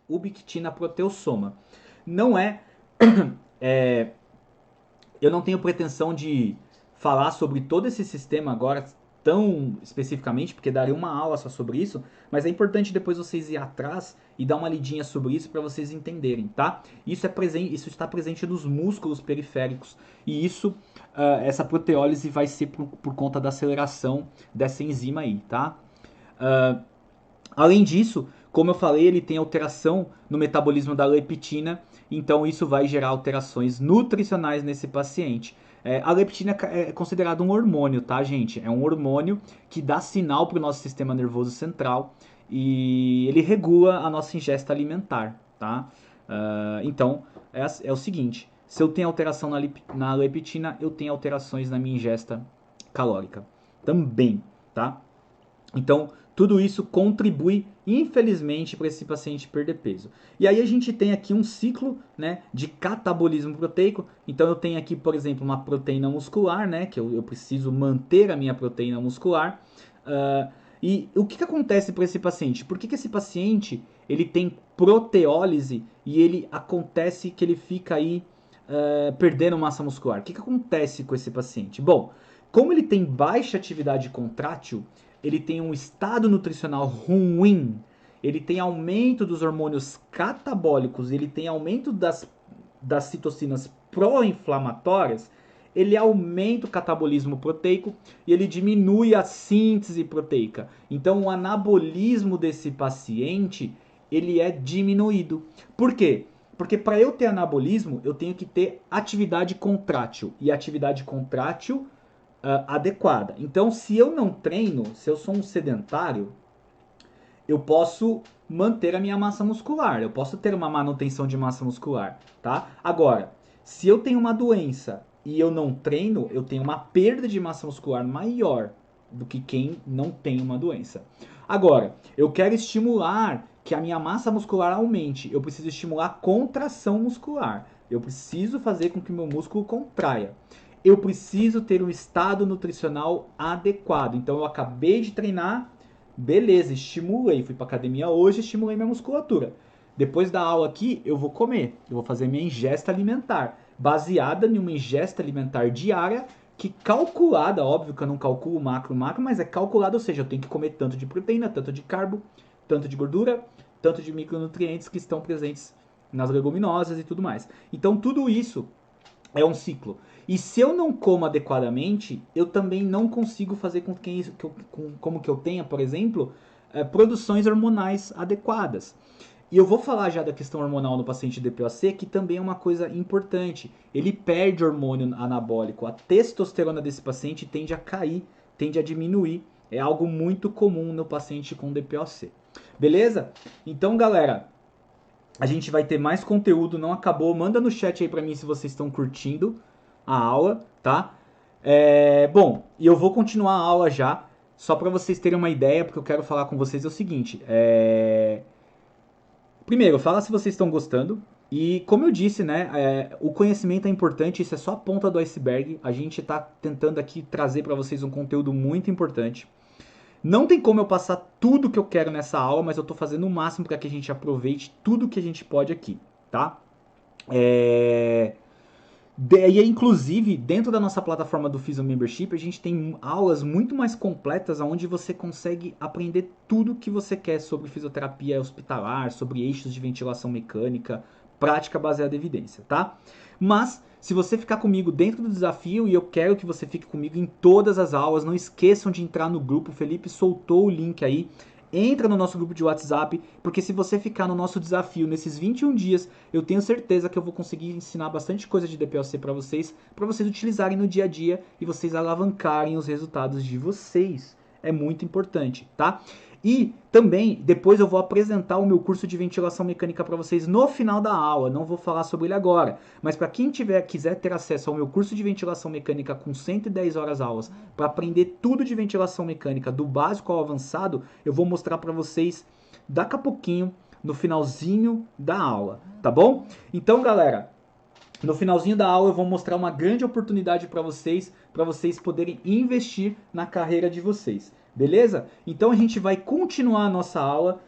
ubiquitina proteossoma. Não é, eu não tenho pretensão de falar sobre todo esse sistema agora tão especificamente, porque daria uma aula só sobre isso, mas é importante depois vocês ir atrás e dar uma lidinha sobre isso para vocês entenderem, tá? Isso está presente nos músculos periféricos e essa proteólise vai ser por conta da aceleração dessa enzima aí, tá? Uh, Além disso, como eu falei, ele tem alteração no metabolismo da leptina, então isso vai gerar alterações nutricionais nesse paciente. A leptina é considerado um hormônio, tá, gente? É um hormônio que dá sinal para o nosso sistema nervoso central e ele regula a nossa ingesta alimentar, tá? Então, é o seguinte: se eu tenho alteração na leptina, eu tenho alterações na minha ingesta calórica também, tá? Então, tudo isso contribui, infelizmente, para esse paciente perder peso. E aí a gente tem aqui um ciclo, né, de catabolismo proteico. Então eu tenho aqui, por exemplo, uma proteína muscular, né, que eu preciso manter a minha proteína muscular. E o que acontece para esse paciente? Por que esse paciente ele tem proteólise e ele acontece que ele fica aí perdendo massa muscular? O que acontece com esse paciente? Bom, como ele tem baixa atividade contrátil, ele tem um estado nutricional ruim, ele tem aumento dos hormônios catabólicos, ele tem aumento das citocinas pró-inflamatórias, ele aumenta o catabolismo proteico e ele diminui a síntese proteica. Então o anabolismo desse paciente, ele é diminuído. Por quê? Porque para eu ter anabolismo, eu tenho que ter atividade contrátil. E atividade contrátil adequada. Então, se eu não treino, se eu sou um sedentário, eu posso manter a minha massa muscular, eu posso ter uma manutenção de massa muscular, tá? Agora, se eu tenho uma doença e eu não treino, eu tenho uma perda de massa muscular maior do que quem não tem uma doença. Agora, eu quero estimular que a minha massa muscular aumente, eu preciso estimular a contração muscular. Eu preciso fazer com que o meu músculo contraia. Eu preciso ter um estado nutricional adequado. Então eu acabei de treinar, beleza, estimulei, fui para academia hoje, estimulei minha musculatura. Depois da aula aqui, eu vou comer, eu vou fazer minha ingesta alimentar, baseada em uma ingesta alimentar diária que calculada, óbvio que eu não calculo macro, mas é calculada, ou seja, eu tenho que comer tanto de proteína, tanto de carbo, tanto de gordura, tanto de micronutrientes que estão presentes nas leguminosas e tudo mais. Então tudo isso é um ciclo. E se eu não como adequadamente, eu também não consigo fazer com que como que eu tenha, por exemplo, produções hormonais adequadas. E eu vou falar já da questão hormonal no paciente DPOC, que também é uma coisa importante. Ele perde hormônio anabólico. A testosterona desse paciente tende a cair, tende a diminuir. É algo muito comum no paciente com DPOC. Beleza? Então, galera, a gente vai ter mais conteúdo, não acabou. Manda no chat aí pra mim se vocês estão curtindo a aula, tá? Bom, e eu vou continuar a aula já, só pra vocês terem uma ideia, porque eu quero falar com vocês é o seguinte. Primeiro, fala se vocês estão gostando. E como eu disse, né, o conhecimento é importante, isso é só a ponta do iceberg. A gente tá tentando aqui trazer pra vocês um conteúdo muito importante. Não tem como eu passar tudo que eu quero nessa aula, mas eu tô fazendo o máximo para que a gente aproveite tudo que a gente pode aqui, tá? E inclusive, dentro da nossa plataforma do Physio Membership, a gente tem aulas muito mais completas, onde você consegue aprender tudo que você quer sobre fisioterapia hospitalar, sobre eixos de ventilação mecânica, prática baseada em evidência, tá? Mas, se você ficar comigo dentro do desafio, e eu quero que você fique comigo em todas as aulas, não esqueçam de entrar no grupo, o Felipe soltou o link aí, entra no nosso grupo de WhatsApp, porque se você ficar no nosso desafio nesses 21 dias, eu tenho certeza que eu vou conseguir ensinar bastante coisa de DPOC para vocês utilizarem no dia a dia e vocês alavancarem os resultados de vocês. É muito importante, tá? E também, depois eu vou apresentar o meu curso de ventilação mecânica para vocês no final da aula, não vou falar sobre ele agora, mas para quem quiser ter acesso ao meu curso de ventilação mecânica com 110 horas aulas, para aprender tudo de ventilação mecânica, do básico ao avançado, eu vou mostrar para vocês daqui a pouquinho, no finalzinho da aula, tá bom? Então, galera, no finalzinho da aula eu vou mostrar uma grande oportunidade para vocês poderem investir na carreira de vocês. Beleza? Então a gente vai continuar a nossa aula.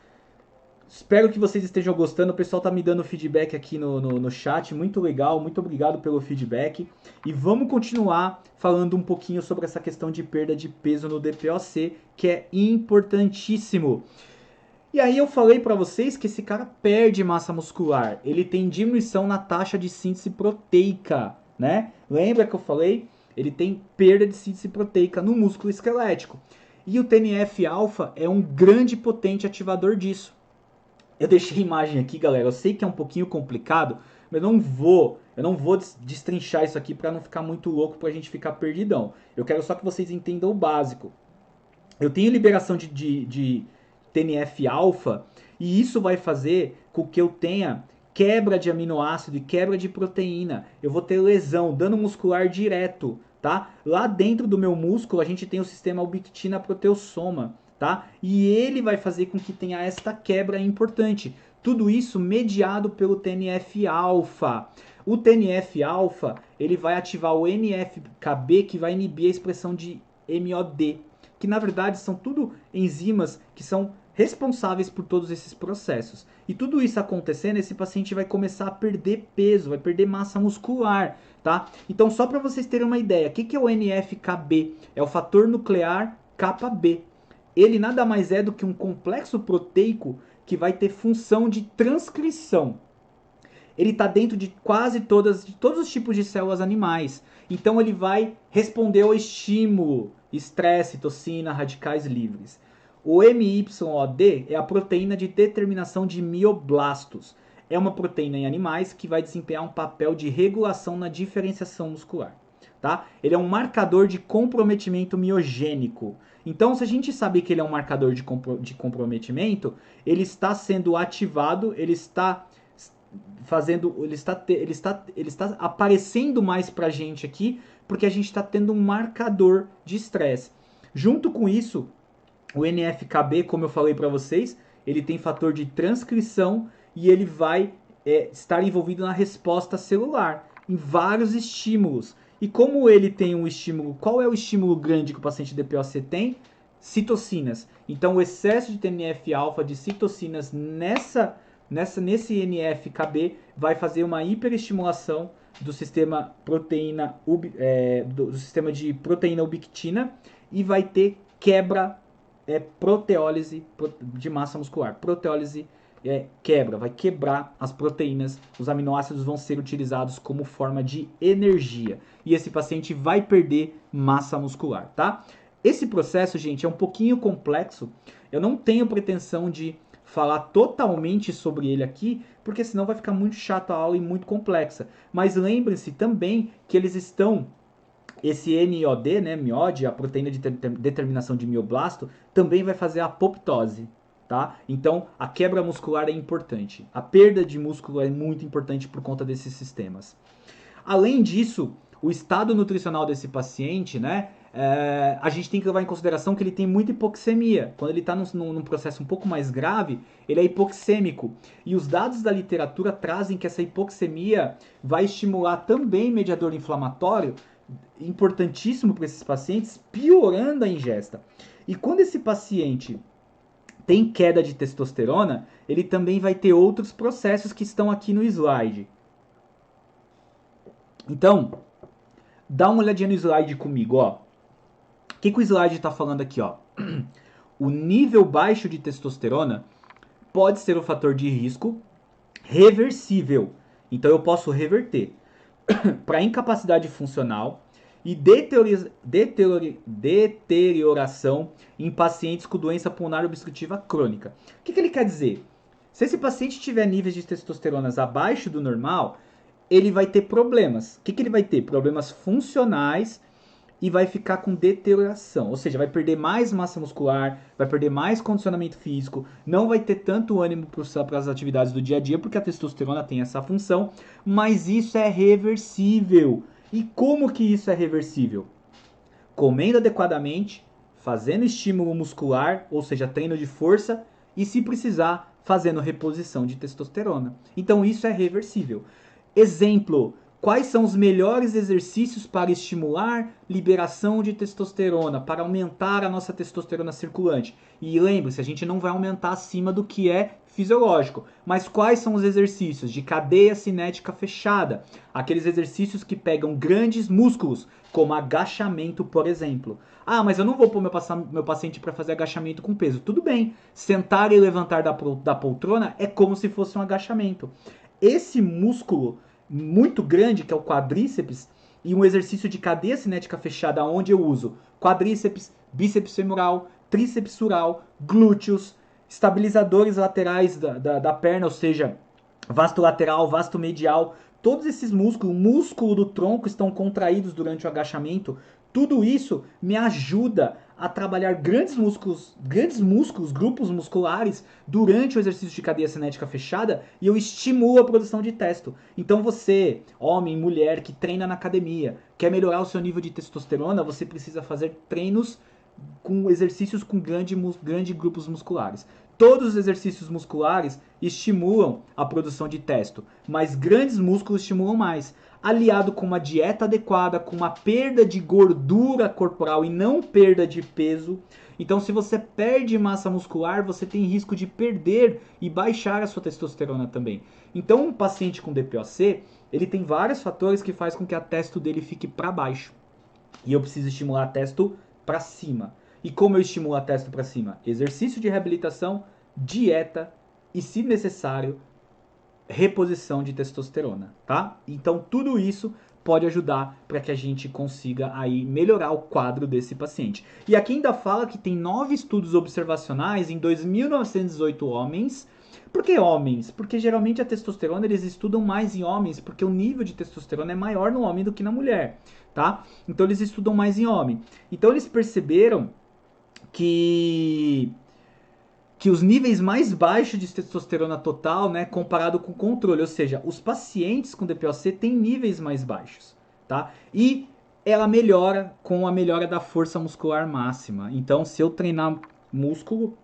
Espero que vocês estejam gostando. O pessoal tá me dando feedback aqui no chat. Muito legal, muito obrigado pelo feedback. E vamos continuar falando um pouquinho sobre essa questão de perda de peso no DPOC, que é importantíssimo. E aí eu falei pra vocês que esse cara perde massa muscular. Ele tem diminuição na taxa de síntese proteica, né? Lembra que eu falei? Ele tem perda de síntese proteica no músculo esquelético. E o TNF-alfa é um grande potente ativador disso. Eu deixei a imagem aqui, galera. Eu sei que é um pouquinho complicado, mas eu não vou destrinchar isso aqui para não ficar muito louco, pra gente ficar perdidão. Eu quero só que vocês entendam o básico. Eu tenho liberação de TNF-alfa e isso vai fazer com que eu tenha quebra de aminoácido e quebra de proteína. Eu vou ter lesão, dano muscular direto, tá? Lá dentro do meu músculo a gente tem o sistema ubiquitina-proteossoma, tá? E ele vai fazer com que tenha esta quebra importante. Tudo isso mediado pelo TNF-alfa. O TNF-alfa, ele vai ativar o NF-κB, que vai inibir a expressão de MOD, que na verdade são tudo enzimas que são responsáveis por todos esses processos. E tudo isso acontecendo, esse paciente vai começar a perder peso, vai perder massa muscular, tá? Então, só para vocês terem uma ideia, o que é o NF-κB? É o fator nuclear KB. Ele nada mais é do que um complexo proteico que vai ter função de transcrição. Ele está dentro de quase todos os tipos de células animais. Então ele vai responder ao estímulo, estresse, citocina, radicais livres. O MYOD é a proteína de determinação de mioblastos. É uma proteína em animais que vai desempenhar um papel de regulação na diferenciação muscular. Tá? Ele é um marcador de comprometimento miogênico. Então, se a gente sabe que ele é um marcador de comprometimento, ele está sendo ativado, ele está aparecendo mais pra gente aqui, porque a gente está tendo um marcador de estresse. Junto com isso, o NF-κB, como eu falei para vocês, ele tem fator de transcrição e ele vai estar envolvido na resposta celular, em vários estímulos. E como ele tem um estímulo, qual é o estímulo grande que o paciente DPOC tem? Citocinas. Então o excesso de TNF-alfa, de citocinas nesse NF-κB vai fazer uma hiperestimulação do sistema do sistema de proteína ubiquitina e vai ter quebra, proteólise de massa muscular. Proteólise quebra, vai quebrar as proteínas, os aminoácidos vão ser utilizados como forma de energia. E esse paciente vai perder massa muscular, tá? Esse processo, gente, é um pouquinho complexo. Eu não tenho pretensão de falar totalmente sobre ele aqui, porque senão vai ficar muito chato a aula e muito complexa. Mas lembrem-se também que eles estão, esse MOD, né, MIOD, a proteína de determinação de mioblasto, também vai fazer a apoptose, tá? Então, a quebra muscular é importante. A perda de músculo é muito importante por conta desses sistemas. Além disso, o estado nutricional desse paciente, né, a gente tem que levar em consideração que ele tem muita hipoxemia. Quando ele está num processo um pouco mais grave, ele é hipoxêmico. E os dados da literatura trazem que essa hipoxemia vai estimular também mediador inflamatório, importantíssimo para esses pacientes, piorando a ingesta. E quando esse paciente tem queda de testosterona, ele também vai ter outros processos que estão aqui no slide. Então, dá uma olhadinha no slide comigo, ó. O que o slide está falando aqui, ó? O nível baixo de testosterona pode ser um fator de risco reversível. Então eu posso reverter para incapacidade funcional e deterioração em pacientes com doença pulmonar obstrutiva crônica. O que ele quer dizer? Se esse paciente tiver níveis de testosterona abaixo do normal, ele vai ter problemas. O que ele vai ter? Problemas funcionais e vai ficar com deterioração. Ou seja, vai perder mais massa muscular, vai perder mais condicionamento físico, não vai ter tanto ânimo para as atividades do dia a dia, porque a testosterona tem essa função, mas isso é reversível. E como que isso é reversível? Comendo adequadamente, fazendo estímulo muscular, ou seja, treino de força, e se precisar, fazendo reposição de testosterona. Então isso é reversível. Exemplo, quais são os melhores exercícios para estimular liberação de testosterona, para aumentar a nossa testosterona circulante? E lembre-se, a gente não vai aumentar acima do que é fisiológico. Mas quais são os exercícios? De cadeia cinética fechada. Aqueles exercícios que pegam grandes músculos, como agachamento, por exemplo. Ah, mas eu não vou pôr meu paciente para fazer agachamento com peso. Tudo bem. Sentar e levantar da poltrona é como se fosse um agachamento. Esse músculo muito grande, que é o quadríceps, e um exercício de cadeia cinética fechada, onde eu uso quadríceps, bíceps femoral, tríceps sural, glúteos, estabilizadores laterais da perna, ou seja, vasto lateral, vasto medial, todos esses músculos, o músculo do tronco estão contraídos durante o agachamento. Tudo isso me ajuda a trabalhar grandes músculos, grupos musculares durante o exercício de cadeia cinética fechada e eu estimulo a produção de testo. Então você, homem, mulher que treina na academia, quer melhorar o seu nível de testosterona, você precisa fazer treinos com exercícios com grandes grupos musculares. Todos os exercícios musculares estimulam a produção de testo, mas grandes músculos estimulam mais. Aliado com uma dieta adequada, com uma perda de gordura corporal e não perda de peso. Então, se você perde massa muscular, você tem risco de perder e baixar a sua testosterona também. Então, um paciente com DPOC, ele tem vários fatores que fazem com que a testo dele fique para baixo. E eu preciso estimular a testo para cima. E como eu estimulo a testo para cima? Exercício de reabilitação, dieta e, se necessário, reposição de testosterona, tá? Então tudo isso pode ajudar para que a gente consiga aí melhorar o quadro desse paciente. E aqui ainda fala que tem 9 estudos observacionais em 2.918 homens. Por que homens? Porque geralmente a testosterona eles estudam mais em homens, porque o nível de testosterona é maior no homem do que na mulher, tá? Então eles estudam mais em homem. Então eles perceberam que os níveis mais baixos de testosterona total, né, comparado com o controle, ou seja, os pacientes com DPOC têm níveis mais baixos, tá? E ela melhora com a melhora da força muscular máxima. Então, se eu treinar músculo,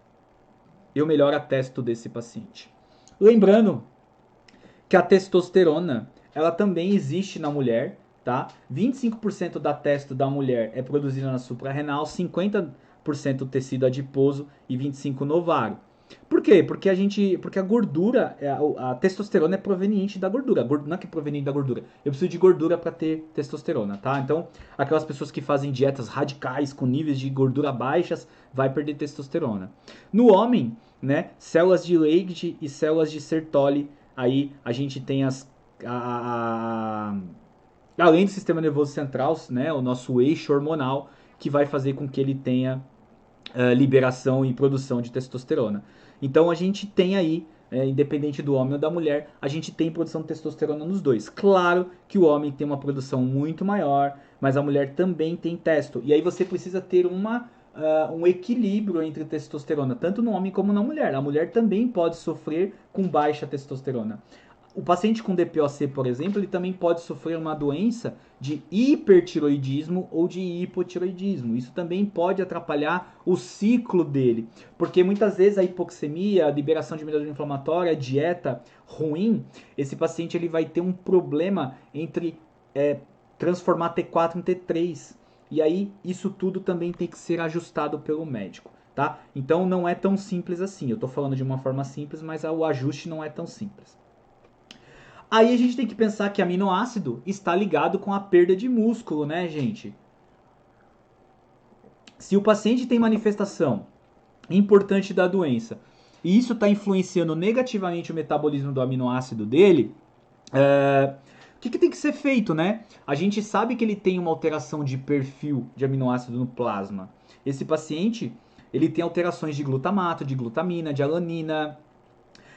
eu melhoro a testo desse paciente. Lembrando que a testosterona, ela também existe na mulher, tá? 25% da testo da mulher é produzida na suprarrenal, 50% tecido adiposo e 25% no ovário. Por quê? Porque a gordura, a testosterona é proveniente da gordura. Não é que é proveniente da gordura. Eu preciso de gordura para ter testosterona, tá? Então, aquelas pessoas que fazem dietas radicais com níveis de gordura baixas, vai perder testosterona. No homem, né, células de Leydig e células de Sertoli, aí a gente tem além do sistema nervoso central, né, o nosso eixo hormonal, que vai fazer com que ele tenha liberação e produção de testosterona. Então a gente tem aí, independente do homem ou da mulher, a gente tem produção de testosterona nos dois. Claro que o homem tem uma produção muito maior, mas a mulher também tem testo. E aí você precisa ter um equilíbrio entre testosterona, tanto no homem como na mulher. A mulher também pode sofrer com baixa testosterona. O paciente com DPOC, por exemplo, ele também pode sofrer uma doença de hipertiroidismo ou de hipotiroidismo. Isso também pode atrapalhar o ciclo dele, porque muitas vezes a hipoxemia, a liberação de mediador inflamatório, a dieta ruim, esse paciente ele vai ter um problema entre transformar T4 em T3. E aí isso tudo também tem que ser ajustado pelo médico, tá? Então não é tão simples assim. Eu estou falando de uma forma simples, mas o ajuste não é tão simples. Aí a gente tem que pensar que aminoácido está ligado com a perda de músculo, né, gente? Se o paciente tem manifestação importante da doença e isso está influenciando negativamente o metabolismo do aminoácido dele, o que tem que ser feito, né? A gente sabe que ele tem uma alteração de perfil de aminoácido no plasma. Esse paciente, ele tem alterações de glutamato, de glutamina, de alanina.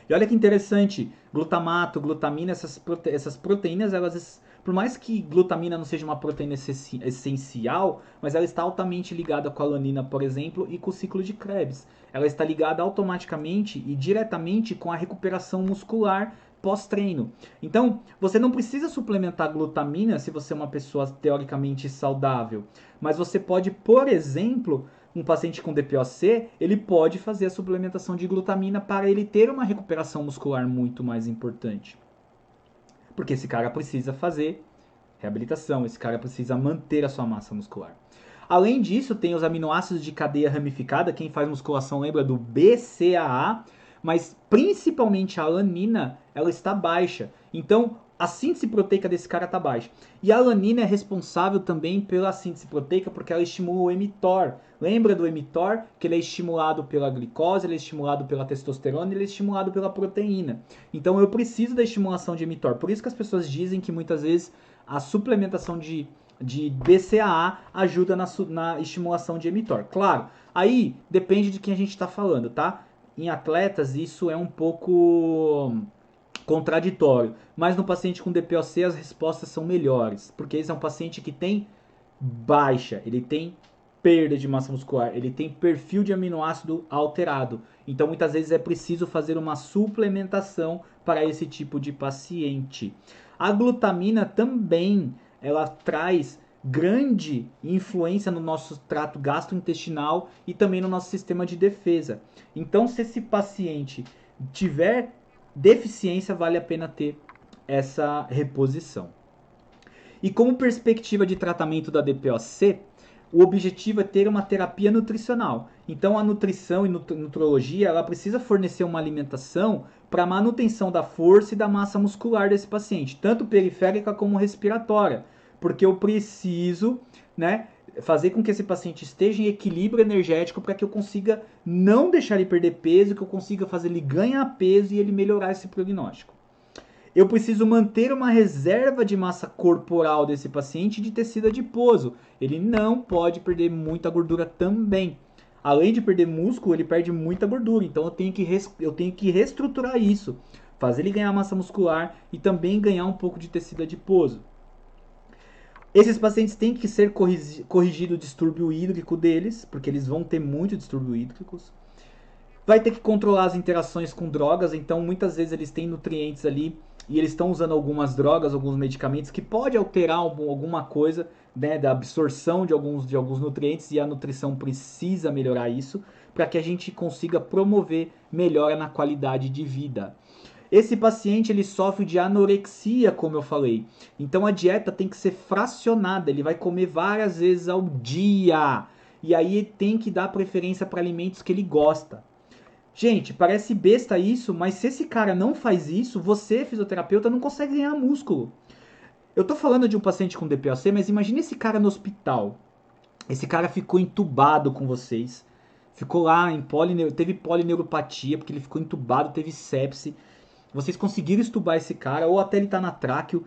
E olha que interessante, glutamato, glutamina, essas proteínas, elas, por mais que glutamina não seja uma proteína essencial, mas ela está altamente ligada com a alanina, por exemplo, e com o ciclo de Krebs. Ela está ligada automaticamente e diretamente com a recuperação muscular pós-treino. Então, você não precisa suplementar glutamina se você é uma pessoa teoricamente saudável, mas você pode, por exemplo, um paciente com DPOC, ele pode fazer a suplementação de glutamina para ele ter uma recuperação muscular muito mais importante. Porque esse cara precisa fazer reabilitação, esse cara precisa manter a sua massa muscular. Além disso, tem os aminoácidos de cadeia ramificada. Quem faz musculação lembra do BCAA. mas principalmente a alanina, ela está baixa. Então, a síntese proteica desse cara está baixa. E a alanina é responsável também pela síntese proteica porque ela estimula o mTOR. Lembra do mTOR? Que ele é estimulado pela glicose, ele é estimulado pela testosterona, ele é estimulado pela proteína. Então eu preciso da estimulação de mTOR. Por isso que as pessoas dizem que muitas vezes a suplementação de BCAA ajuda na estimulação de mTOR. Claro, aí depende de quem a gente está falando, tá? Em atletas isso é um pouco contraditório, mas no paciente com DPOC as respostas são melhores, porque esse é um paciente que tem baixa, ele tem perda de massa muscular, ele tem perfil de aminoácido alterado. Então muitas vezes é preciso fazer uma suplementação para esse tipo de paciente. A glutamina também, ela traz grande influência no nosso trato gastrointestinal e também no nosso sistema de defesa. Então se esse paciente tiver deficiência, vale a pena ter essa reposição. E como perspectiva de tratamento da DPOC, o objetivo é ter uma terapia nutricional. Então a nutrição e nutrologia, ela precisa fornecer uma alimentação para a manutenção da força e da massa muscular desse paciente, tanto periférica como respiratória, porque eu preciso, né, fazer com que esse paciente esteja em equilíbrio energético para que eu consiga não deixar ele perder peso, que eu consiga fazer ele ganhar peso e ele melhorar esse prognóstico. Eu preciso manter uma reserva de massa corporal desse paciente de tecido adiposo. Ele não pode perder muita gordura também. Além de perder músculo, ele perde muita gordura. Então eu tenho que reestruturar isso. Fazer ele ganhar massa muscular e também ganhar um pouco de tecido adiposo. Esses pacientes têm que ser corrigido o distúrbio hídrico deles, porque eles vão ter muito distúrbio hídricos. Vai ter que controlar as interações com drogas, então muitas vezes eles têm nutrientes ali e eles estão usando algumas drogas, alguns medicamentos que pode alterar alguma coisa, né, da absorção de alguns nutrientes, e a nutrição precisa melhorar isso para que a gente consiga promover melhora na qualidade de vida. Esse paciente ele sofre de anorexia, como eu falei. Então a dieta tem que ser fracionada, ele vai comer várias vezes ao dia. E aí tem que dar preferência para alimentos que ele gosta. Gente, parece besta isso, mas se esse cara não faz isso, você, fisioterapeuta, não consegue ganhar músculo. Eu tô falando de um paciente com DPOC, mas imagine esse cara no hospital. Esse cara ficou entubado com vocês. Ficou lá em teve polineuropatia, porque ele ficou entubado, teve sepse. Vocês conseguiram estubar esse cara, ou até ele tá na tráqueo.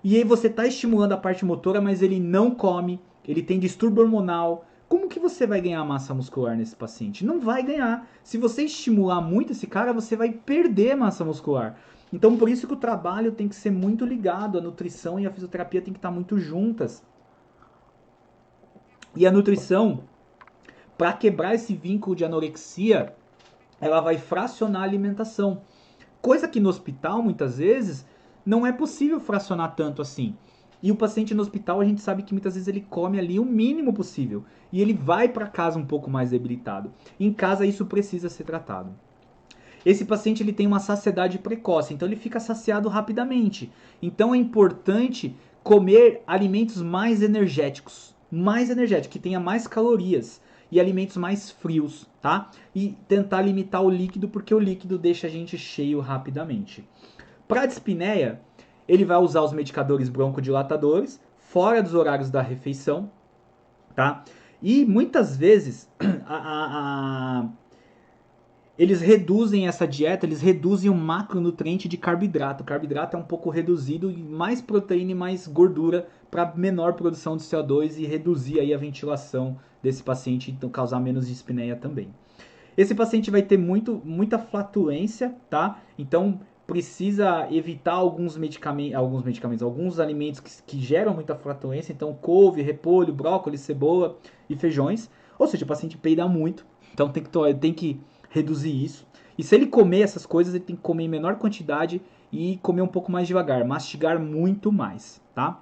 E aí você tá estimulando a parte motora, mas ele não come, ele tem distúrbio hormonal. Como que você vai ganhar massa muscular nesse paciente? Não vai ganhar. Se você estimular muito esse cara, você vai perder massa muscular. Então por isso que o trabalho tem que ser muito ligado, a nutrição e a fisioterapia tem que estar muito juntas. E a nutrição, para quebrar esse vínculo de anorexia, ela vai fracionar a alimentação. Coisa que no hospital, muitas vezes, não é possível fracionar tanto assim. E o paciente no hospital, a gente sabe que muitas vezes ele come ali o mínimo possível. E ele vai para casa um pouco mais debilitado. Em casa, isso precisa ser tratado. Esse paciente ele tem uma saciedade precoce, então ele fica saciado rapidamente. Então é importante comer alimentos mais energéticos, que tenha mais calorias e alimentos mais frios, tá? E tentar limitar o líquido, porque o líquido deixa a gente cheio rapidamente. Para a dispneia, ele vai usar os medicadores broncodilatadores fora dos horários da refeição, tá? E muitas vezes eles reduzem essa dieta, eles reduzem o macronutriente de carboidrato. O carboidrato é um pouco reduzido, mais proteína e mais gordura para menor produção de CO2 e reduzir aí a ventilação desse paciente, então causar menos dispneia também. Esse paciente vai ter muita flatulência, tá? Então precisa evitar alguns alimentos que geram muita flatulência, então couve, repolho, brócolis, cebola e feijões. Ou seja, o paciente peida muito, então tem que reduzir isso. E se ele comer essas coisas, ele tem que comer em menor quantidade e comer um pouco mais devagar, mastigar muito mais, tá?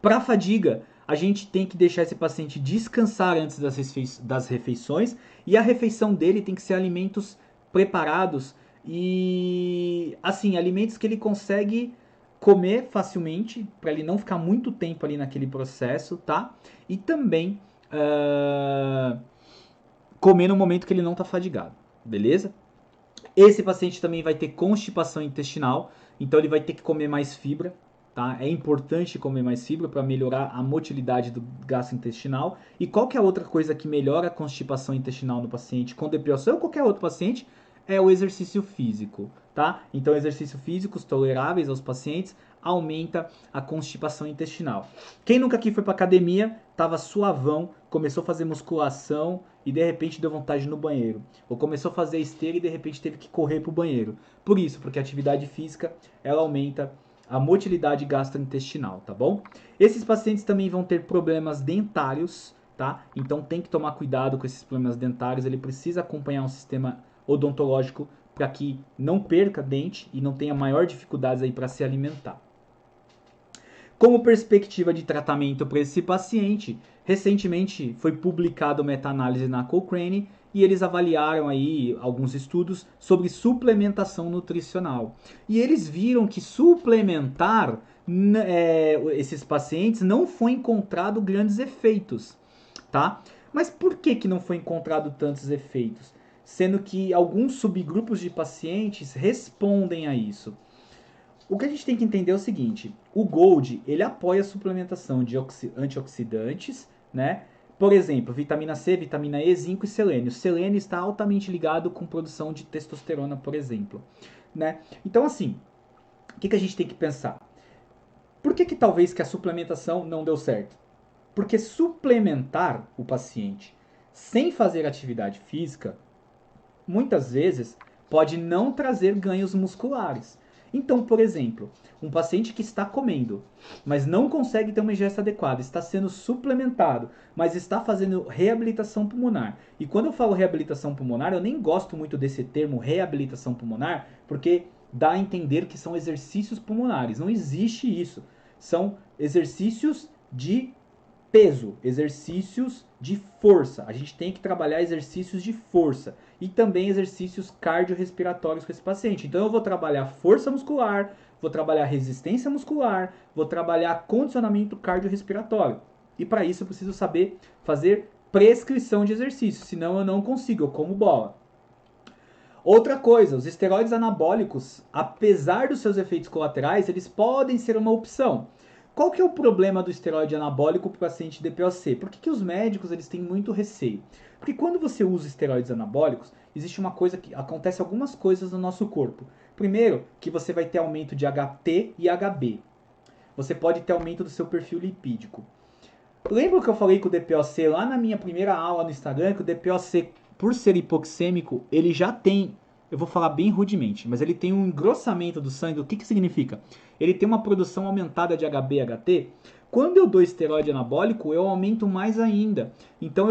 Para fadiga, a gente tem que deixar esse paciente descansar antes das refeições, e a refeição dele tem que ser alimentos preparados e assim, alimentos que ele consegue comer facilmente, para ele não ficar muito tempo ali naquele processo, tá? E também comer no momento que ele não está fadigado, beleza? Esse paciente também vai ter constipação intestinal, então ele vai ter que comer mais fibra, tá? É importante comer mais fibra para melhorar a motilidade do gastrointestinal. E qual que é a outra coisa que melhora a constipação intestinal no paciente com DPOC ou qualquer outro paciente? É o exercício físico, tá? Então, exercícios físicos toleráveis aos pacientes aumenta a constipação intestinal. Quem nunca aqui foi para academia, tava suavão, começou a fazer musculação e de repente deu vontade no banheiro. Ou começou a fazer esteira e de repente teve que correr pro banheiro. Por isso, porque a atividade física, ela aumenta a motilidade gastrointestinal, tá bom? Esses pacientes também vão ter problemas dentários, tá? Então tem que tomar cuidado com esses problemas dentários, ele precisa acompanhar um sistema odontológico para que não perca dente e não tenha maior dificuldades aí para se alimentar. Como perspectiva de tratamento para esse paciente, recentemente foi publicado meta-análise na Cochrane e eles avaliaram aí alguns estudos sobre suplementação nutricional. E eles viram que suplementar esses pacientes não foi encontrado grandes efeitos, tá? Mas por que não foi encontrado tantos efeitos? Sendo que alguns subgrupos de pacientes respondem a isso. O que a gente tem que entender é o seguinte, o Gold, ele apoia a suplementação de antioxidantes, né? Por exemplo, vitamina C, vitamina E, zinco e selênio. O selênio está altamente ligado com produção de testosterona, por exemplo, né? Então, assim, o que a gente tem que pensar? Por que talvez que a suplementação não deu certo? Porque suplementar o paciente sem fazer atividade física, muitas vezes, pode não trazer ganhos musculares. Então, por exemplo, um paciente que está comendo, mas não consegue ter uma ingesta adequada, está sendo suplementado, mas está fazendo reabilitação pulmonar. E quando eu falo reabilitação pulmonar, eu nem gosto muito desse termo reabilitação pulmonar, porque dá a entender que são exercícios pulmonares. Não existe isso. São exercícios de peso, exercícios de força. A gente tem que trabalhar exercícios de força e também exercícios cardiorrespiratórios com esse paciente. Então eu vou trabalhar força muscular, vou trabalhar resistência muscular, vou trabalhar condicionamento cardiorrespiratório. E para isso eu preciso saber fazer prescrição de exercício, senão eu não consigo, eu como bola. Outra coisa, os esteroides anabólicos, apesar dos seus efeitos colaterais, eles podem ser uma opção. Qual que é o problema do esteroide anabólico para o paciente DPOC? Por que os médicos eles têm muito receio? Porque quando você usa esteroides anabólicos, existe uma coisa que acontece algumas coisas no nosso corpo. Primeiro, que você vai ter aumento de HT e HB. Você pode ter aumento do seu perfil lipídico. Lembra que eu falei que o DPOC lá na minha primeira aula no Instagram, que o DPOC, por ser hipoxêmico, ele já tem, eu vou falar bem rudemente, mas ele tem um engrossamento do sangue. O que significa? Ele tem uma produção aumentada de HB e HT. Quando eu dou esteroide anabólico, eu aumento mais ainda. Então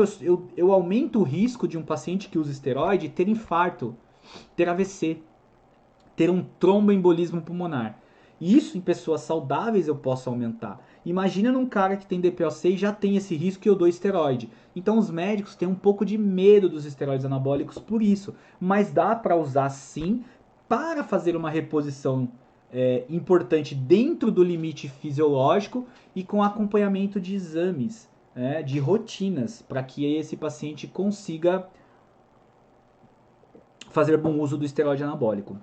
eu aumento o risco de um paciente que usa esteroide ter infarto, ter AVC, ter um tromboembolismo pulmonar. E isso em pessoas saudáveis eu posso aumentar. Imagina num cara que tem DPOC e já tem esse risco e eu dou esteroide. Então os médicos têm um pouco de medo dos esteroides anabólicos por isso. Mas dá para usar sim para fazer uma reposição importante dentro do limite fisiológico e com acompanhamento de exames, de rotinas, para que esse paciente consiga fazer bom uso do esteroide anabólico.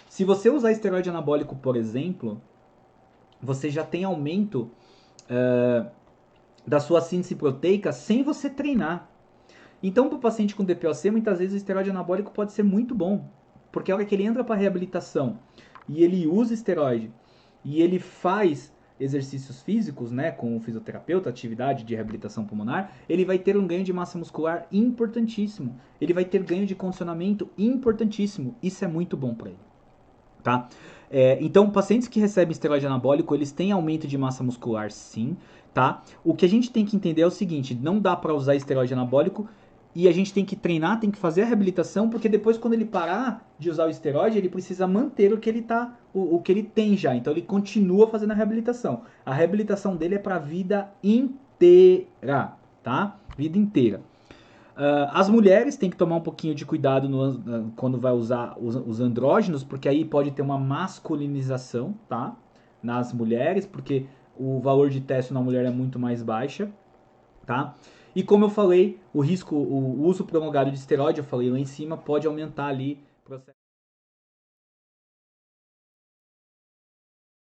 Se você usar esteroide anabólico, por exemplo, você já tem aumento da sua síntese proteica sem você treinar. Então, para o paciente com DPOC, muitas vezes o esteroide anabólico pode ser muito bom, porque a hora que ele entra para a reabilitação e ele usa esteroide e ele faz exercícios físicos, né, com o fisioterapeuta, atividade de reabilitação pulmonar, ele vai ter um ganho de massa muscular importantíssimo. Ele vai ter ganho de condicionamento importantíssimo. Isso é muito bom para ele. Tá? Então, pacientes que recebem esteroide anabólico, eles têm aumento de massa muscular, sim, tá? O que a gente tem que entender é o seguinte, não dá para usar esteroide anabólico e a gente tem que treinar, tem que fazer a reabilitação, porque depois quando ele parar de usar o esteroide, ele precisa manter o que ele o que ele tem já. Então ele continua fazendo a reabilitação. A reabilitação dele é para a vida inteira, tá? Vida inteira. As mulheres têm que tomar um pouquinho de cuidado quando vai usar os andrógenos, porque aí pode ter uma masculinização, tá? Nas mulheres, porque o valor de testo na mulher é muito mais baixa, tá? E como eu falei, o uso prolongado de esteroide, eu falei lá em cima, pode aumentar ali processo